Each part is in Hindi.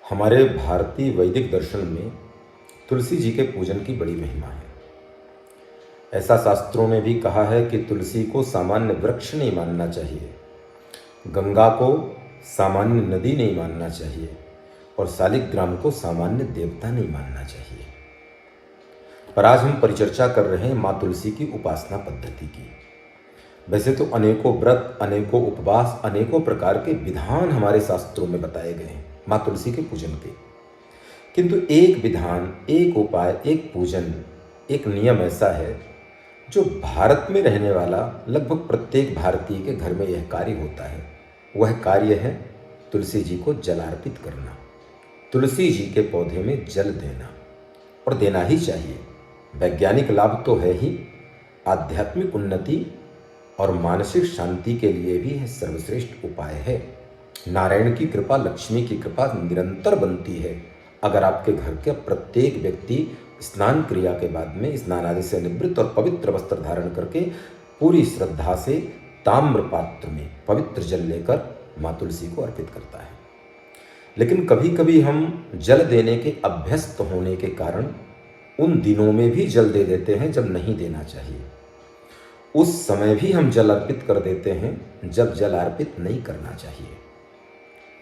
हमारे भारतीय वैदिक दर्शन में तुलसी जी के पूजन की बड़ी महिमा है। ऐसा शास्त्रों में भी कहा है कि तुलसी को सामान्य वृक्ष नहीं मानना चाहिए, गंगा को सामान्य नदी नहीं मानना चाहिए और शालिग्राम को सामान्य देवता नहीं मानना चाहिए। पर आज हम परिचर्चा कर रहे हैं माँ तुलसी की उपासना पद्धति की। वैसे तो अनेकों व्रत, अनेकों उपवास, अनेकों प्रकार के विधान हमारे शास्त्रों में बताए गए हैं माँ तुलसी के पूजन के, किंतु एक विधान, एक उपाय, एक पूजन, एक नियम ऐसा है जो भारत में रहने वाला लगभग प्रत्येक भारतीय के घर में यह कार्य होता है। वह कार्य है तुलसी जी को जल अर्पित करना, तुलसी जी के पौधे में जल देना, और देना ही चाहिए। वैज्ञानिक लाभ तो है ही, आध्यात्मिक उन्नति और मानसिक शांति के लिए भी यह सर्वश्रेष्ठ उपाय है। नारायण की कृपा, लक्ष्मी की कृपा निरंतर बनती है अगर आपके घर के प्रत्येक व्यक्ति स्नान क्रिया के बाद में स्नान आदि से निवृत्त और पवित्र वस्त्र धारण करके पूरी श्रद्धा से ताम्र पात्र में पवित्र जल लेकर माँ तुलसी को अर्पित करता है। लेकिन कभी कभी हम जल देने के अभ्यस्त होने के कारण उन दिनों में भी जल दे देते हैं जब नहीं देना चाहिए। उस समय भी हम जल अर्पित कर देते हैं जब जल अर्पित नहीं करना चाहिए।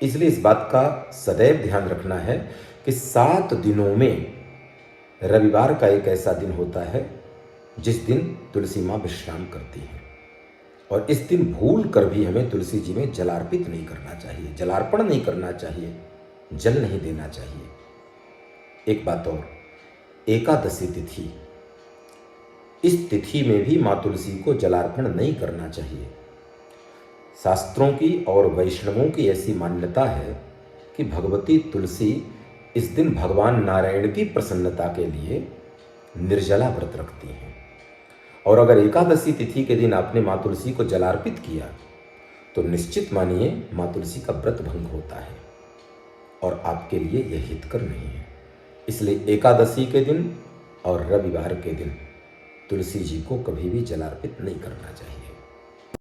इसलिए इस बात का सदैव ध्यान रखना है कि 7 दिनों में रविवार का एक ऐसा दिन होता है जिस दिन तुलसी माँ विश्राम करती हैं, और इस दिन भूल कर भी हमें तुलसी जी में जलार्पित नहीं करना चाहिए, जलार्पण नहीं करना चाहिए, जल नहीं देना चाहिए। एक बात और, एकादशी तिथि, इस तिथि में भी माँ तुलसी को जलार्पण नहीं करना चाहिए। शास्त्रों की और वैष्णवों की ऐसी मान्यता है कि भगवती तुलसी इस दिन भगवान नारायण की प्रसन्नता के लिए निर्जला व्रत रखती हैं, और अगर एकादशी तिथि के दिन आपने माँ तुलसी को जलार्पित किया तो निश्चित मानिए माँ तुलसी का व्रत भंग होता है और आपके लिए यह हितकर नहीं है। इसलिए एकादशी के दिन और रविवार के दिन तुलसी जी को कभी भी जलार्पित नहीं करना चाहिए।